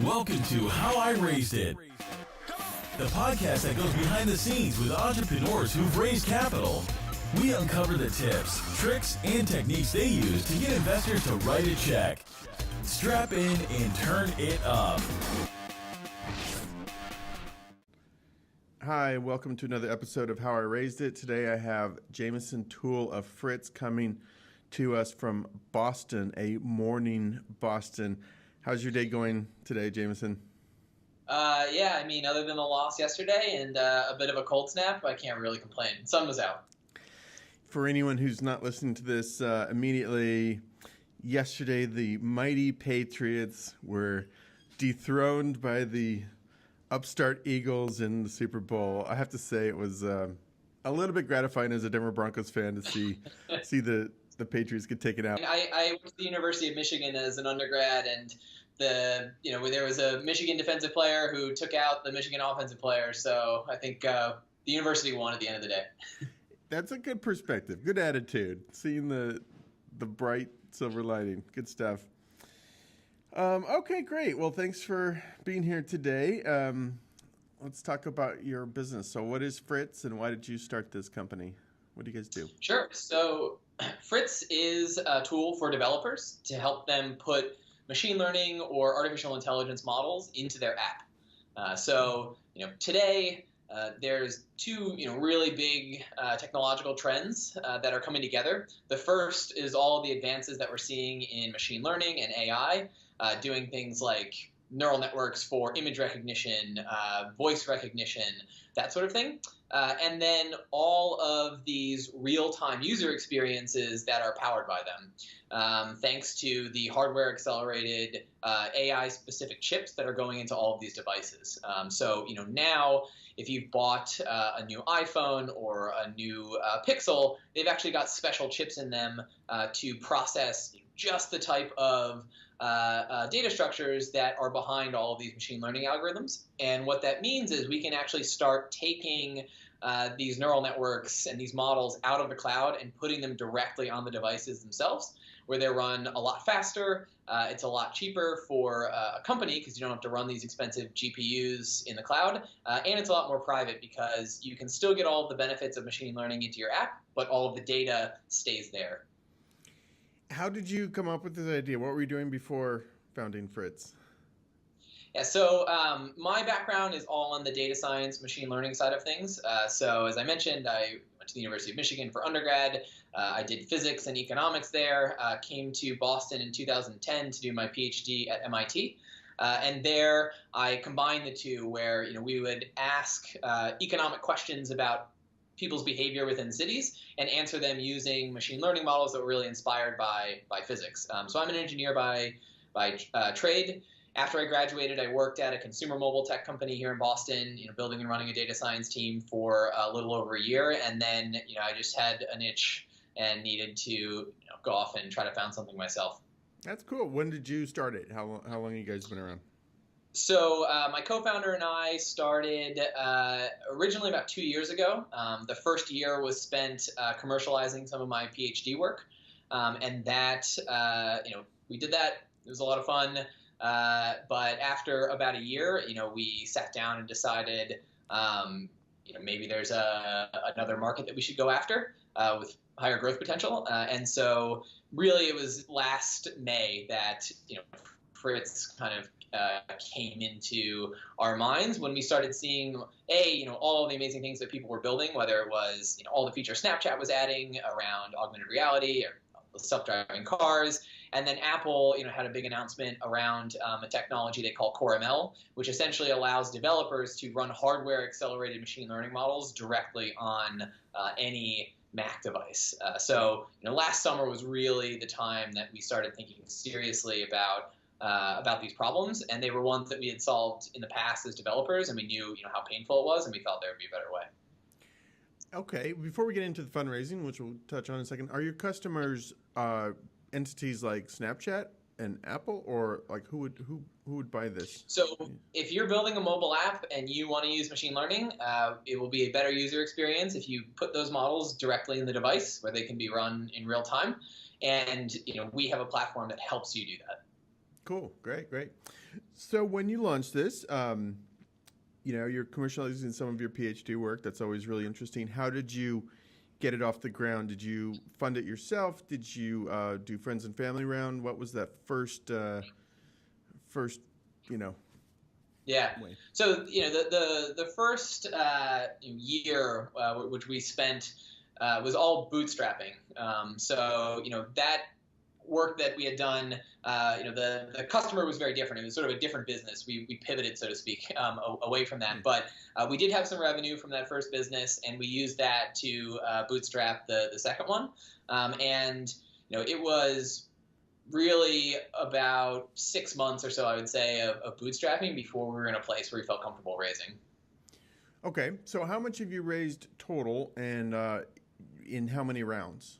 Welcome to How I Raised It, the podcast that goes behind the scenes with entrepreneurs who've raised capital. We uncover the tips, tricks, and techniques they use to get investors to write a check. Strap in and turn it up. Hi, welcome to another episode of How I Raised It. Today I have Jameson Toole of Fritz coming to us from Boston, a morning Boston. How's your day going today, Jameson? Other than the loss yesterday and a bit of a cold snap, I can't really complain. Sun was out. For anyone who's not listening to this immediately, yesterday the mighty Patriots were dethroned by the upstart Eagles in the Super Bowl. I have to say it was a little bit gratifying as a Denver Broncos fan to see the Patriots get taken out. I went to the University of Michigan as an undergrad, and there was a Michigan defensive player who took out the Michigan offensive player. So I think the university won at the end of the day. That's a good perspective, good attitude. Seeing the bright silver lining, good stuff. Okay, great. Well, thanks for being here today. Let's talk about your business. So, what is Fritz, and why did you start this company? What do you guys do? Sure. So Fritz is a tool for developers to help them put machine learning or artificial intelligence models into their app. Today there's two really big technological trends that are coming together. The first is all of the advances that we're seeing in machine learning and AI, doing things like neural networks for image recognition, voice recognition, that sort of thing. And then all of these real-time user experiences that are powered by them, thanks to the hardware-accelerated AI-specific chips that are going into all of these devices. Now, if you've bought a new iPhone or a new Pixel, they've actually got special chips in them to process just the type of data structures that are behind all of these machine learning algorithms. And what that means is we can actually start taking these neural networks and these models out of the cloud and putting them directly on the devices themselves, where they run a lot faster. It's a lot cheaper for a company because you don't have to run these expensive GPUs in the cloud. And it's a lot more private because you can still get all of the benefits of machine learning into your app, but all of the data stays there. How did you come up with this idea? What were you doing before founding Fritz? Yeah, so my background is all on the data science, machine learning side of things. So as I mentioned, I went to the University of Michigan for undergrad. I did physics and economics there, came to Boston in 2010 to do my PhD at MIT. And there I combined the two where we would ask economic questions about people's behavior within cities and answer them using machine learning models that were really inspired by physics. So I'm an engineer by trade. After I graduated, I worked at a consumer mobile tech company here in Boston, building and running a data science team for a little over a year. And then, I just had an itch and needed to go off and try to found something myself. That's cool. When did you start it? How long have you guys been around? So my co-founder and I started originally about 2 years ago. The first year was spent commercializing some of my PhD work. And that, we did that. It was a lot of fun. But after about a year, we sat down and decided, maybe there's another market that we should go after with higher growth potential. And so really it was last May that, Fritz kind of came into our minds when we started seeing, all of the amazing things that people were building, whether it was, all the features Snapchat was adding around augmented reality or self-driving cars. And then Apple, had a big announcement around a technology they call Core ML, which essentially allows developers to run hardware-accelerated machine learning models directly on any Mac device. So last summer was really the time that we started thinking seriously about these problems, and they were ones that we had solved in the past as developers, and we knew how painful it was, and we thought there would be a better way. Okay, before we get into the fundraising, which we'll touch on in a second, are your customers entities like Snapchat and Apple, or like who would buy this? So if you're building a mobile app and you want to use machine learning, it will be a better user experience if you put those models directly in the device where they can be run in real time. And we have a platform that helps you do that. cool. Great. So when you launched this, you're commercializing some of your PhD work. That's always really interesting. How did you get it off the ground? Did you fund it yourself? Did you do friends and family round? What was that first, Yeah. way? So the first year which we spent was all bootstrapping. So that work that we had done, the customer was very different. It was sort of a different business. We pivoted, so to speak, away from that. But we did have some revenue from that first business, and we used that to bootstrap the second one. And it was really about 6 months or so, I would say, of bootstrapping before we were in a place where we felt comfortable raising. Okay, so how much have you raised total, and in how many rounds?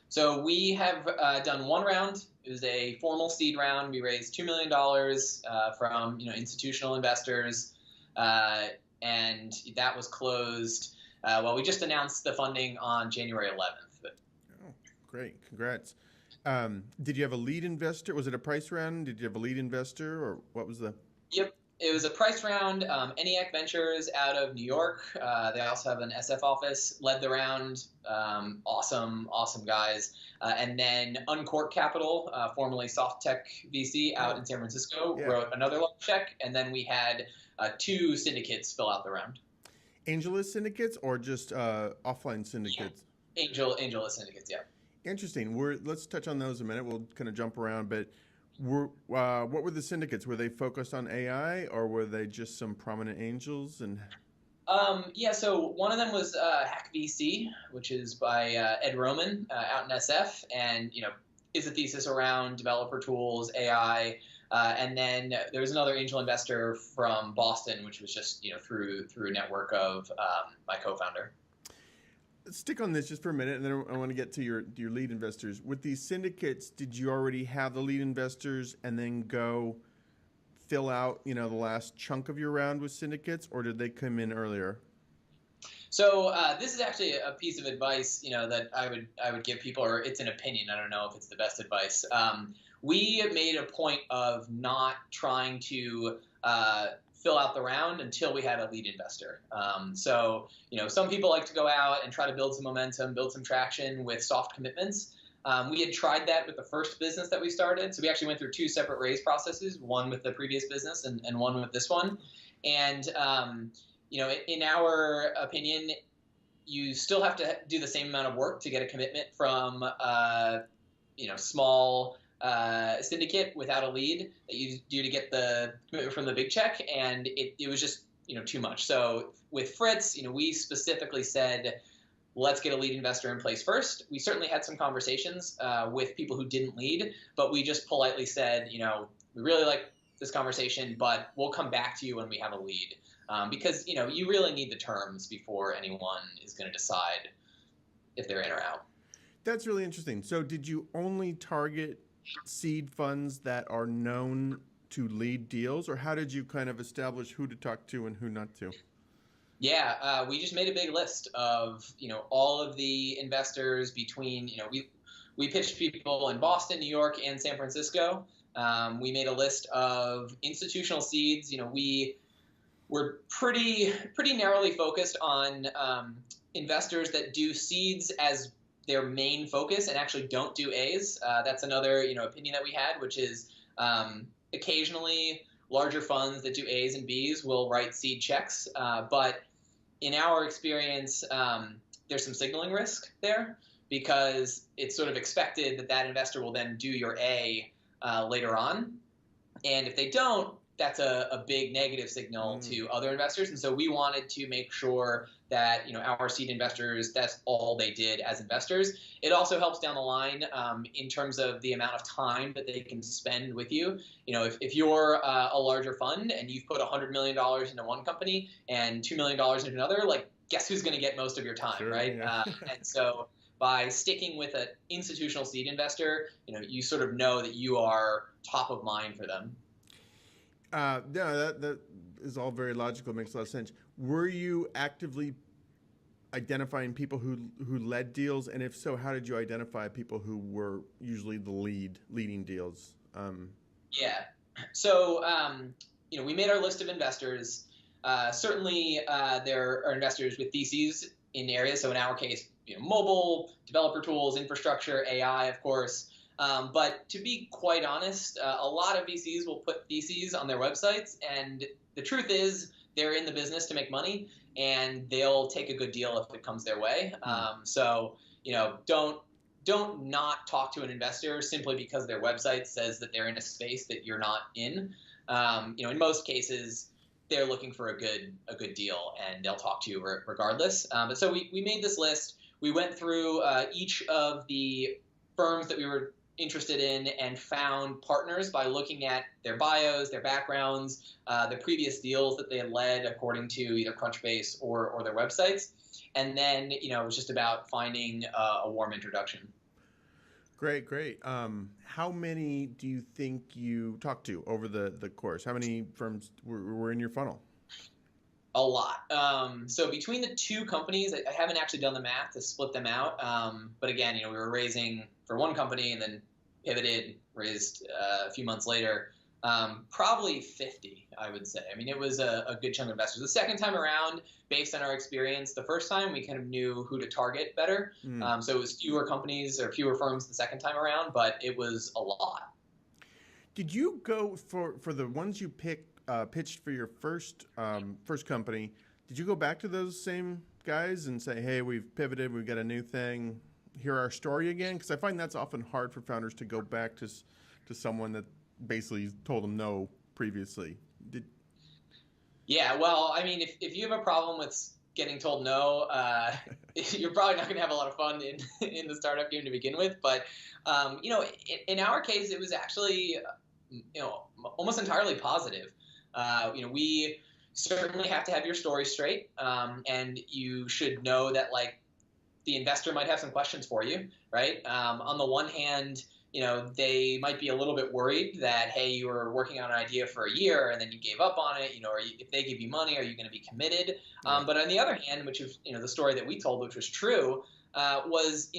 So we have done one round. It was a formal seed round. We raised $2 million from institutional investors, and that was closed. We just announced the funding on January 11th. Oh, great! Congrats. Did you have a lead investor? Was it a price round? Did you have a lead investor, or what was the? Yep. It was a price round. Eniac Ventures out of New York. They also have an SF office. Led the round. Awesome guys. And then Uncork Capital, formerly SoftTech VC out in San Francisco, wrote another large check. And then we had 2 syndicates fill out the round. AngelList syndicates or just offline syndicates? Yeah. AngelList syndicates, yeah. Interesting. Let's touch on those a minute. We'll kind of jump around, but what were the syndicates? Were they focused on AI, or were they just some prominent angels? And so one of them was Hack VC, which is by Ed Roman out in SF, and is a thesis around developer tools, AI, and then there was another angel investor from Boston, which was just through a network of my co-founder. Let's stick on this just for a minute, and then I want to get to your lead investors. With these syndicates, did you already have the lead investors and then go fill out, the last chunk of your round with syndicates, or did they come in earlier? So this is actually a piece of advice, that I would give people, or it's an opinion. I don't know if it's the best advice. We made a point of not trying to fill out the round until we had a lead investor. So some people like to go out and try to build some momentum, build some traction with soft commitments. We had tried that with the first business that we started. So we actually went through 2 separate raise processes, one with the previous business and one with this one. And, in our opinion, you still have to do the same amount of work to get a commitment from, small syndicate without a lead that you do to get the commitment from the big check. And it was just, too much. So with Fritz, we specifically said, let's get a lead investor in place first. We certainly had some conversations with people who didn't lead, but we just politely said, we really like this conversation, but we'll come back to you when we have a lead. Because, you really need the terms before anyone is going to decide if they're in or out. That's really interesting. So did you only target seed funds that are known to lead deals, or how did you kind of establish who to talk to and who not to? Yeah, we just made a big list of, all of the investors between, we pitched people in Boston, New York, and San Francisco. We made a list of institutional seeds. We were pretty narrowly focused on investors that do seeds as their main focus and actually don't do A's. That's another, opinion that we had, which is occasionally larger funds that do A's and B's will write seed checks. But in our experience, there's some signaling risk there because it's sort of expected that investor will then do your A later on. And if they don't, that's a big negative signal to other investors. And so we wanted to make sure that, our seed investors, that's all they did as investors. It also helps down the line in terms of the amount of time that they can spend with you. If you're a larger fund and you've put $100 million into one company and $2 million into another, guess who's going to get most of your time, right? Yeah. And so by sticking with an institutional seed investor, you sort of know that you are top of mind for them. That is all very logical. It makes a lot of sense. Were you actively identifying people who led deals? And if so, how did you identify people who were usually the leading deals? Yeah. So, we made our list of investors. Certainly, there are investors with theses in areas. So in our case, mobile, developer tools, infrastructure, AI, of course. But to be quite honest, a lot of VCs will put theses on their websites, and the truth is they're in the business to make money, and they'll take a good deal if it comes their way. So don't not talk to an investor simply because their website says that they're in a space that you're not in. In most cases, they're looking for a good deal, and they'll talk to you regardless. But so we made this list. We went through each of the firms that we were interested in and found partners by looking at their bios, their backgrounds, the previous deals that they had led according to either Crunchbase or their websites. And then, it was just about finding a warm introduction. Great. How many do you think you talked to over the course? How many firms were in your funnel? A lot. So between the two companies, I haven't actually done the math to split them out. But again, we were raising for one company and then pivoted, raised a few months later. Probably 50, I would say. I mean, it was a good chunk of investors. The second time around, based on our experience, the first time we kind of knew who to target better. So it was fewer companies or fewer firms the second time around, but it was a lot. Did you go for the ones you pitched for your first company? Did you go back to those same guys and say, hey, we've pivoted, we've got a new thing, hear our story again? Because I find that's often hard for founders to go back to someone that basically told them no previously. Yeah, well, I mean, if you have a problem with getting told no, you're probably not going to have a lot of fun in the startup game to begin with. But in our case, it was actually almost entirely positive. We certainly have to have your story straight, and you should know that the investor might have some questions for you, right? On the one hand, they might be a little bit worried that, hey, you were working on an idea for a year and then you gave up on it, or if they give you money, are you going to be committed? But on the other hand, which is, the story that we told, which was true, was,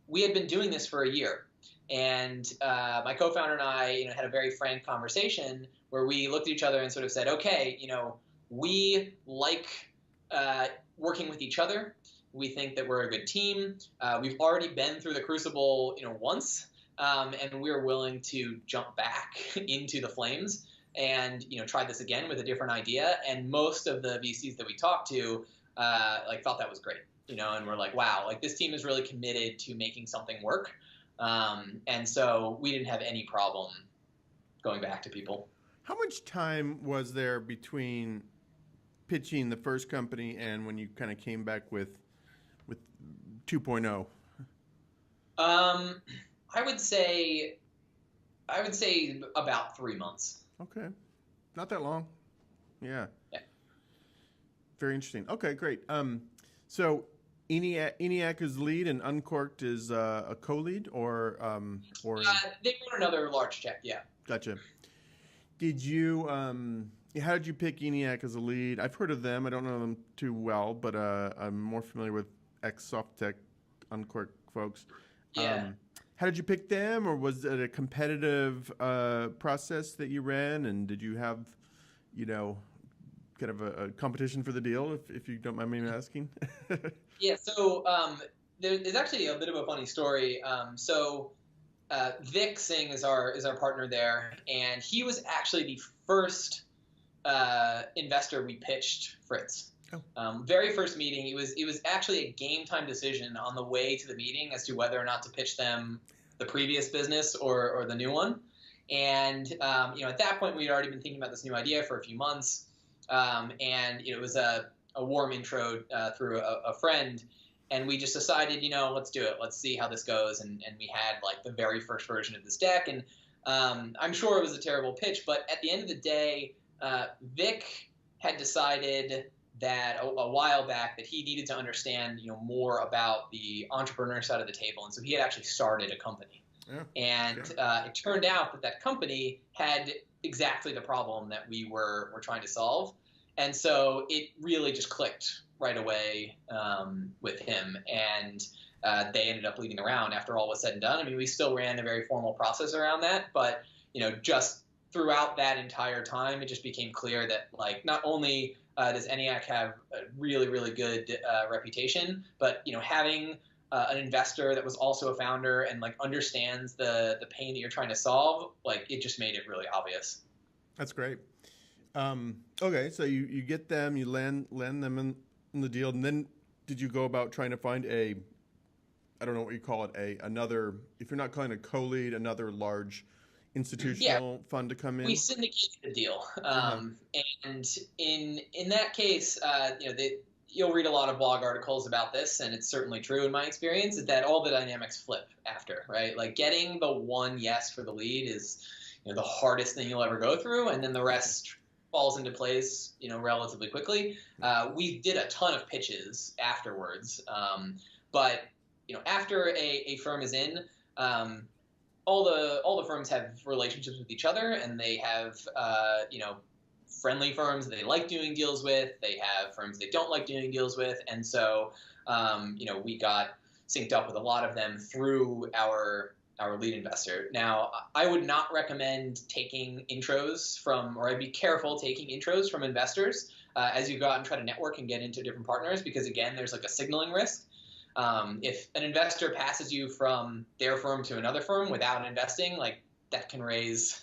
we had been doing this for a year. And my co-founder and I, had a very frank conversation where we looked at each other and sort of said, okay, we like working with each other. We think that we're a good team. We've already been through the crucible, once. And we're willing to jump back into the flames and, try this again with a different idea. And most of the VCs that we talked to, thought that was great, and we're like, wow, this team is really committed to making something work. And so we didn't have any problem going back to people. How much time was there between pitching the first company and when you kind of came back with 2.0? I would say about 3 months. Okay. Not that long. Yeah. Very interesting. Okay, great. So Eniac is lead and Uncorked is a co-lead or they wrote another large check, yeah. Gotcha. Did you how did you pick Eniac as a lead? I've heard of them. I don't know them too well, but I'm more familiar with ex-Softtek Uncork folks. Yeah. How did you pick them, or was it a competitive process that you ran? And did you have, kind of a competition for the deal, if you don't mind me asking? Yeah. So there's actually a bit of a funny story. Vic Singh is our partner there, and he was actually the first investor we pitched Fritz. Oh. Very first meeting, it was actually a game time decision on the way to the meeting as to whether or not to pitch them the previous business or the new one. And at that point, we had already been thinking about this new idea for a few months, and it was a warm intro through a friend, and we just decided, let's do it. Let's see how this goes. And we had the very first version of this deck, and I'm sure it was a terrible pitch, but at the end of the day, Vic had decided that a while back that he needed to understand, more about the entrepreneur side of the table. And so he had actually started a company. Yeah, and it turned out that company had exactly the problem that we were trying to solve. And so it really just clicked right away with him. And they ended up leading the round after all was said and done. I mean, we still ran a very formal process around that, but, just throughout that entire time, it just became clear that like not only does Eniac have a really, really good reputation, but having an investor that was also a founder and like understands the pain that you're trying to solve, like it just made it really obvious. That's great. Okay, so you get them, you land them in the deal, and then did you go about trying to find I don't know what you call it, another, if you're not calling it a co-lead, another large institutional fund to come in? We syndicated the deal, and in that case, you'll read a lot of blog articles about this, and it's certainly true in my experience, is that all the dynamics flip after, right? Like getting the one yes for the lead is the hardest thing you'll ever go through, and then the rest falls into place, relatively quickly. We did a ton of pitches afterwards, but after a firm is in, all the firms have relationships with each other, and they have friendly firms that they like doing deals with. They have firms they don't like doing deals with, and so we got synced up with a lot of them through our lead investor. Now, I would not recommend taking intros or I'd be careful taking intros from investors as you go out and try to network and get into different partners, because again, there's like a signaling risk. If an investor passes you from their firm to another firm without investing, like that can raise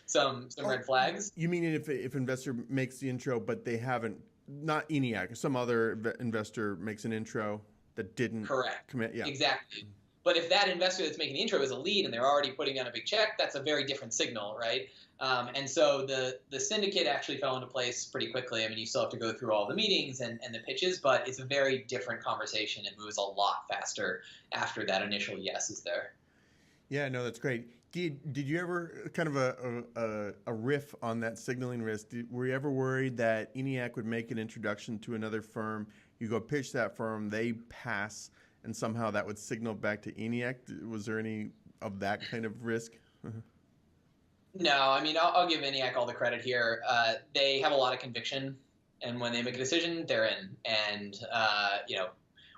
some red flags. You mean if investor makes the intro, but they haven't, not Eniac, some other investor makes an intro that didn't commit? Yeah, exactly. But if that investor that's making the intro is a lead and they're already putting on a big check, that's a very different signal, right? And so the syndicate actually fell into place pretty quickly. I mean, you still have to go through all the meetings and the pitches, but it's a very different conversation. It moves a lot faster after that initial yes is there. Yeah, no, that's great. Did you ever kind of a riff on that signaling risk? Were you ever worried that Eniac would make an introduction to another firm, you go pitch that firm, they pass, and somehow that would signal back to Eniac? Was there any of that kind of risk? No, I mean, I'll give Eniac all the credit here. They have a lot of conviction, and when they make a decision, they're in. And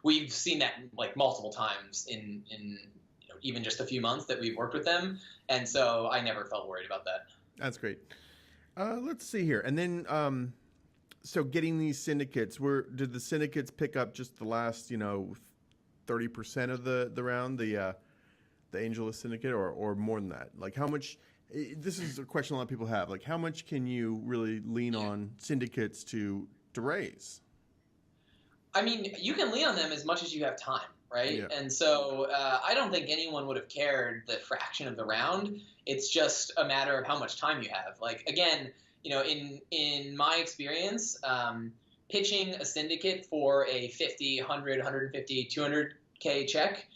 we've seen that like multiple times in even just a few months that we've worked with them, and so I never felt worried about that. That's great. Let's see here, and then so getting these syndicates, did the syndicates pick up just the last 30% of the round, the Angel syndicate, or more than that? Like how much? This is a question a lot of people have. Like how much can you really lean on syndicates to raise? I mean, you can lean on them as much as you have time, right? Yeah. And so I don't think anyone would have cared the fraction of the round. It's just a matter of how much time you have. Like again, in my experience, pitching a syndicate for a 50, 100, 150, 200K check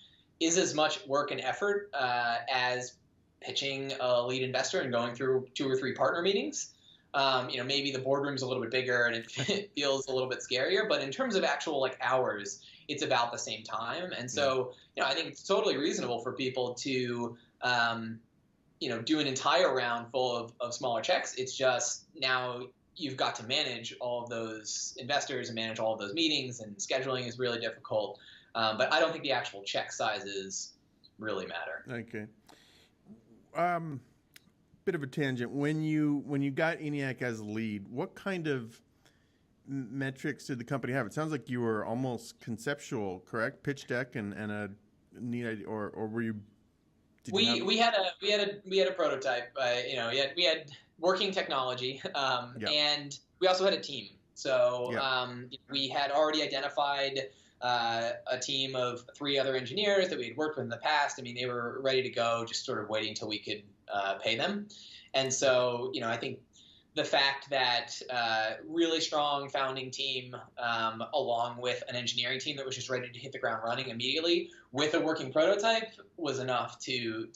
is as much work and effort as pitching a lead investor and going through 2 or 3 partner meetings. Maybe the boardroom's a little bit bigger and it feels a little bit scarier, but in terms of actual like hours, it's about the same time. And so, I think it's totally reasonable for people to, do an entire round full of smaller checks. It's just now you've got to manage all of those investors and manage all of those meetings, and scheduling is really difficult. But I don't think the actual check sizes really matter. Okay. Bit of a tangent. When you got Eniac as lead, what kind of metrics did the company have? It sounds like you were almost conceptual, correct? Pitch deck and a neat idea, or were you? We had a prototype. We had working technology, and we also had a team. So we had already identified a team of 3 other engineers that we had worked with in the past. I mean, they were ready to go, just sort of waiting till we could pay them. And so, I think the fact that really strong founding team, along with an engineering team that was just ready to hit the ground running immediately with a working prototype was enough to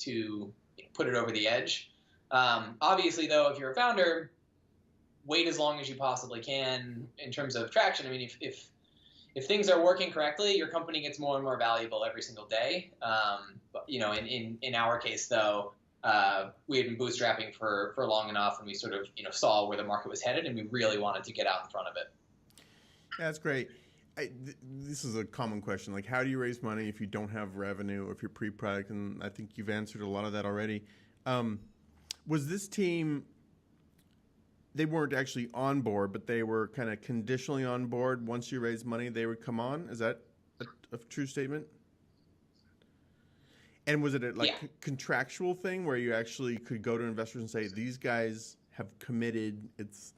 put it over the edge. Obviously, though, if you're a founder, wait as long as you possibly can in terms of traction. I mean, if things are working correctly, your company gets more and more valuable every single day. In our case, though, we had been bootstrapping for long enough, and we sort of saw where the market was headed, and we really wanted to get out in front of it. Yeah, that's great. This is a common question. Like, how do you raise money if you don't have revenue, or if you're pre-product? And I think you've answered a lot of that already. Was this team they weren't actually on board, but they were kind of conditionally on board. Once you raise money, they would come on. Is that a true statement? And was it a contractual thing where you actually could go to investors and say, these guys have committed, it's,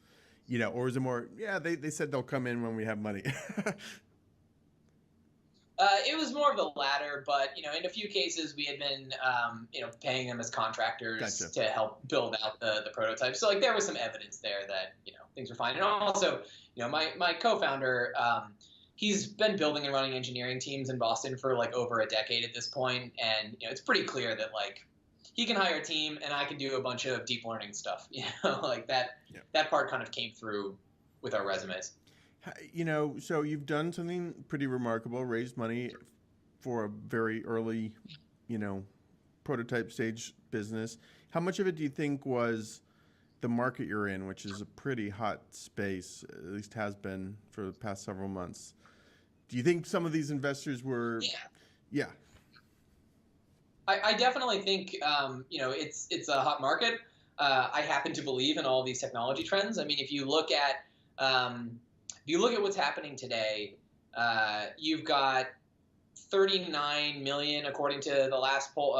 or is it more, they said they'll come in when we have money? It was more of the latter, but in a few cases we had been paying them as contractors to help build out the prototype. So there was some evidence there that things were fine. And also, my co-founder, he's been building and running engineering teams in Boston for over a decade at this point, and it's pretty clear that he can hire a team and I can do a bunch of deep learning stuff. That part kind of came through with our resumes. So you've done something pretty remarkable, raised money for a very early, prototype stage business. How much of it do you think was the market you're in, which is a pretty hot space, at least has been for the past several months? Do you think some of these investors were? Yeah. I definitely think, it's a hot market. I happen to believe in all these technology trends. I mean, if you look at what's happening today, you've got 39 million, according to the last poll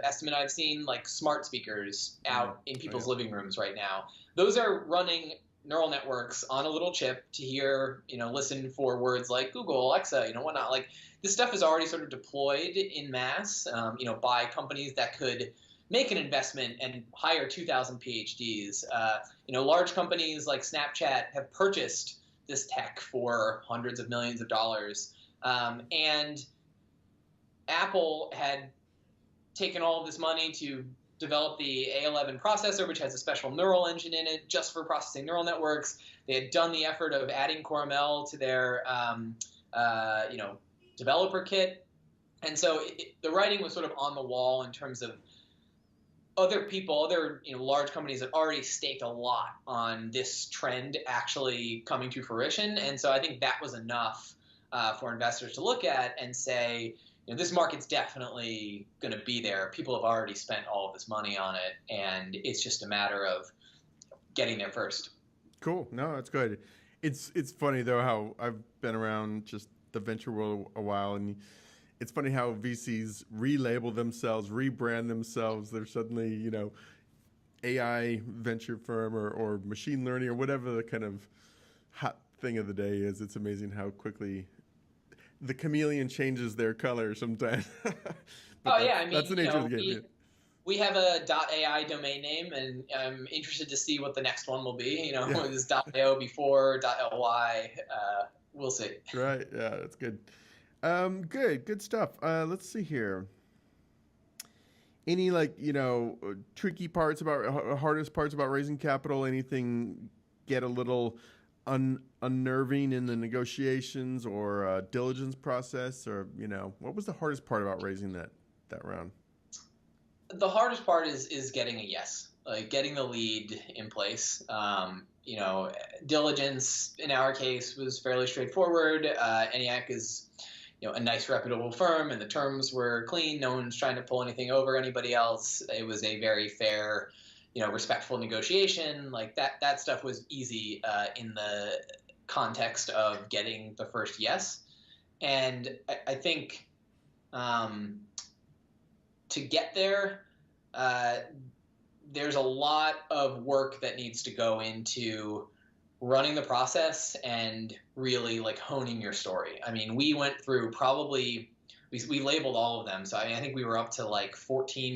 estimate I've seen, smart speakers out in people's living rooms right now. Those are running neural networks on a little chip to hear, listen for words like Google, Alexa, whatnot. This stuff is already sort of deployed in mass, by companies that could make an investment and hire 2,000 PhDs. Large companies like Snapchat have purchased this tech for hundreds of millions of dollars. And Apple had taken all of this money to develop the A11 processor, which has a special neural engine in it just for processing neural networks. They had done the effort of adding CoreML to their, developer kit. And so the writing was sort of on the wall in terms of other large companies that already staked a lot on this trend actually coming to fruition. And so I think that was enough for investors to look at and say, this market's definitely going to be there. People have already spent all of this money on it, and it's just a matter of getting there first. Cool. No, that's good. It's funny, though, how I've been around just the venture world a while, and it's funny how VCs relabel themselves, rebrand themselves. They're suddenly, AI venture firm or machine learning or whatever the kind of hot thing of the day is. It's amazing how quickly the chameleon changes their color sometimes. That's the nature of the game. We have a .ai domain name, and I'm interested to see what the next one will be. Is .io before .ly? We'll see. Right. Yeah, that's good. Good stuff. Let's see here. Any tricky parts hardest parts about raising capital? Anything get a little unnerving in the negotiations or diligence process, or what was the hardest part about raising that round? The hardest part is getting a yes, getting the lead in place. Diligence in our case was fairly straightforward. Eniac is a nice reputable firm, and the terms were clean. No one's trying to pull anything over anybody else. It was a very fair, respectful negotiation. That stuff was easy in the context of getting the first yes. And I think to get there, there's a lot of work that needs to go into running the process and really honing your story. I mean, we went through we labeled all of them. So I think we were up to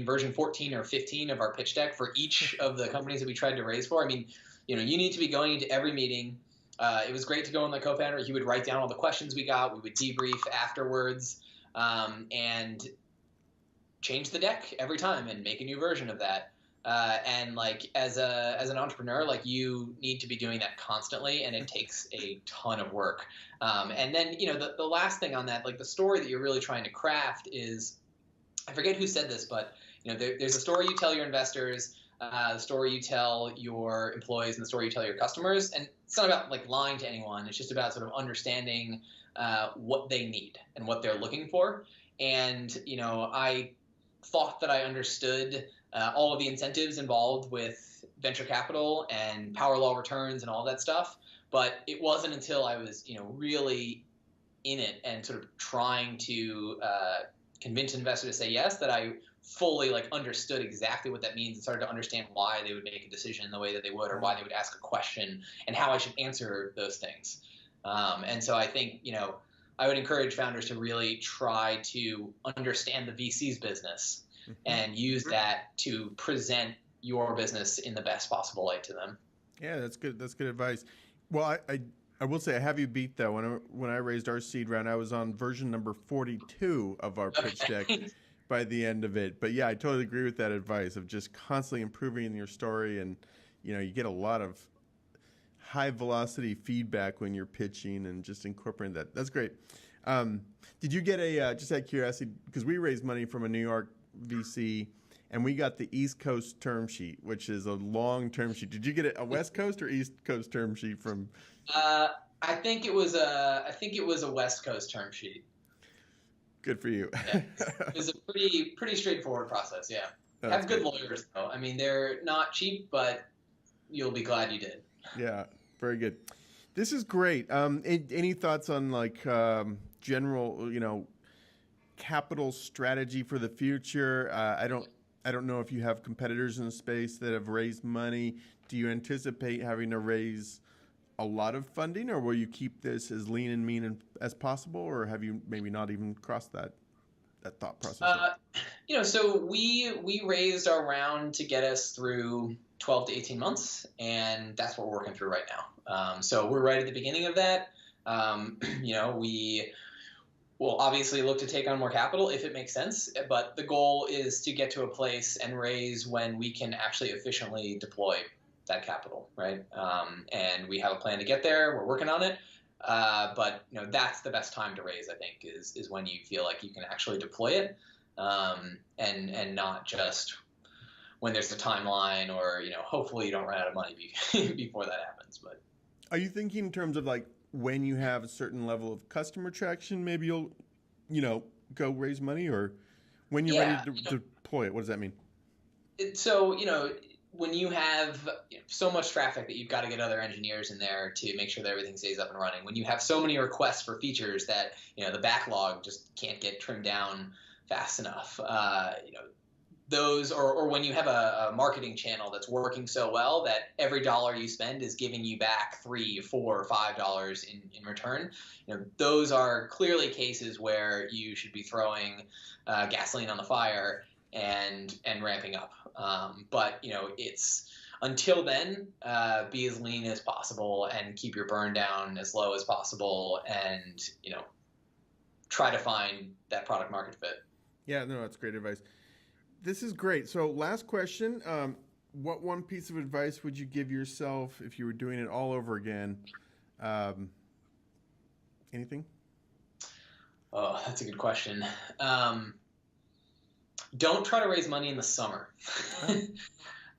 version 14 or 15 of our pitch deck for each of the companies that we tried to raise for. I mean, you need to be going into every meeting. It was great to go in the co-founder. He would write down all the questions we got. We would debrief afterwards and change the deck every time and make a new version of that. And as an entrepreneur, you need to be doing that constantly, and it takes a ton of work. And then, the last thing on that, the story that you're really trying to craft is, I forget who said this, but, there's a story you tell your investors, the story you tell your employees, and the story you tell your customers. And it's not about lying to anyone. It's just about sort of understanding what they need and what they're looking for. And, I thought that I understood all of the incentives involved with with venture capital and power law returns and all that stuff. But it wasn't until I was, really in it and sort of trying to convince investors to say yes that I fully understood exactly what that means and started to understand why they would make a decision in the way that they would, or why they would ask a question and how I should answer those things. And so I think, I would encourage founders to really try to understand the VC's business and use that to present your business in the best possible light to them. Yeah, that's good. That's good advice. Well, I will say I have you beat though. When I raised our seed round, I was on version number 42 of our pitch deck by the end of it. But yeah, I totally agree with that advice of just constantly improving your story, and you get a lot of high velocity feedback when you're pitching and just incorporating that. That's great. Did you get just out of curiosity, because we raised money from a New York VC and we got the East Coast term sheet, which is a long term sheet. Did you get a West Coast or East Coast term sheet from? I think it was a West Coast term sheet. Good for you. Yeah. It was a pretty straightforward process. Yeah. Oh, have good lawyers though. I mean, they're not cheap, but you'll be glad you did. Yeah, very good. This is great. Any thoughts on general, capital strategy for the future? I don't know if you have competitors in the space that have raised money. Do you anticipate having to raise a lot of funding, or will you keep this as lean and mean as possible, or have you maybe not even crossed that thought process? So we raised our round to get us through 12 to 18 months, and that's what we're working through right now. So we're right at the beginning of that. We will obviously look to take on more capital if it makes sense, but the goal is to get to a place and raise when we can actually efficiently deploy that capital, right? And we have a plan to get there. We're working on it. But that's the best time to raise, I think, is when you feel like you can actually deploy it, and not just when there's a timeline, or hopefully you don't run out of money before that happens. But are you thinking in terms of when you have a certain level of customer traction, maybe you'll go raise money, or when you're ready to deploy it? What does that mean? So when you have so much traffic that you've got to get other engineers in there to make sure that everything stays up and running, when you have so many requests for features that the backlog just can't get trimmed down fast enough, those, or when you have a marketing channel that's working so well that every dollar you spend is giving you back $3, $4, or $5 in return, those are clearly cases where you should be throwing gasoline on the fire and ramping up. But it's until then, be as lean as possible and keep your burn down as low as possible, and try to find that product market fit. Yeah, no, that's great advice. This is great. So last question, what one piece of advice would you give yourself if you were doing it all over again? Anything? Oh, that's a good question. Don't try to raise money in the summer.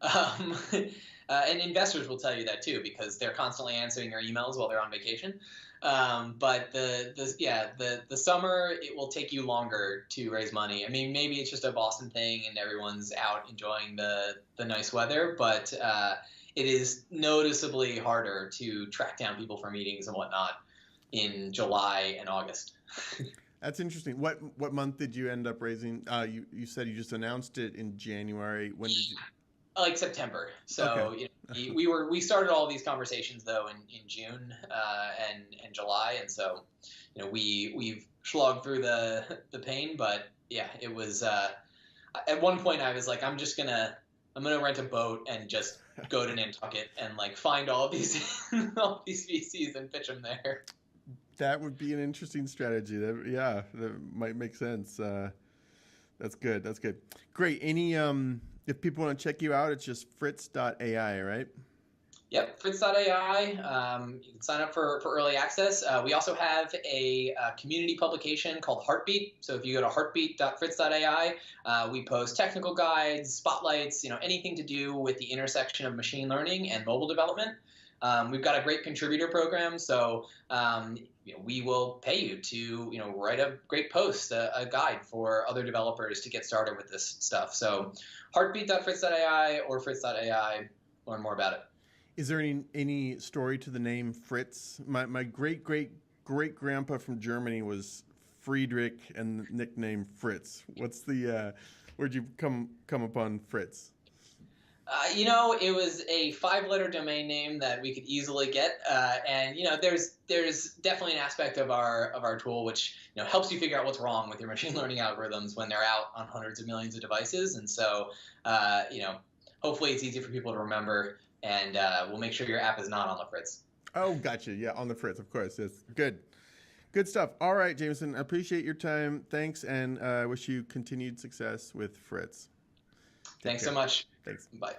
And investors will tell you that too, because they're constantly answering your emails while they're on vacation. But the summer, it will take you longer to raise money. I mean, maybe it's just a Boston thing and everyone's out enjoying the nice weather, but it is noticeably harder to track down people for meetings and whatnot in July and August. That's interesting. What month did you end up raising? You said you just announced it in January. When did you? Like September. So okay. we started all these conversations though in June and July, and so we've slogged through the pain. But yeah, it was at one point I was like, I'm gonna rent a boat and just go to Nantucket and find all of these VCs and pitch them there. That would be an interesting strategy. That might make sense. That's good. That's good. Great. Any if people want to check you out, it's just Fritz.ai, right? Yep, Fritz.ai. You can sign up for early access. We also have a community publication called Heartbeat. So if you go to heartbeat.fritz.ai, we post technical guides, spotlights, anything to do with the intersection of machine learning and mobile development. We've got a great contributor program, so we will pay you to write a great post, a guide for other developers to get started with this stuff. So heartbeat.fritz.ai or fritz.ai, learn more about it. Is there any story to the name Fritz? My great grandpa from Germany was Friedrich and the nickname Fritz. What's the where'd you come upon Fritz? It was a 5-letter domain name that we could easily get, and there's definitely an aspect of our tool which helps you figure out what's wrong with your machine learning algorithms when they're out on hundreds of millions of devices, and so hopefully it's easy for people to remember, and we'll make sure your app is not on the Fritz. Oh, gotcha. Yeah, on the Fritz, of course. Yes, good stuff. All right, Jameson, I appreciate your time. Thanks, and wish you continued success with Fritz. Thanks so much. Thanks. Bye.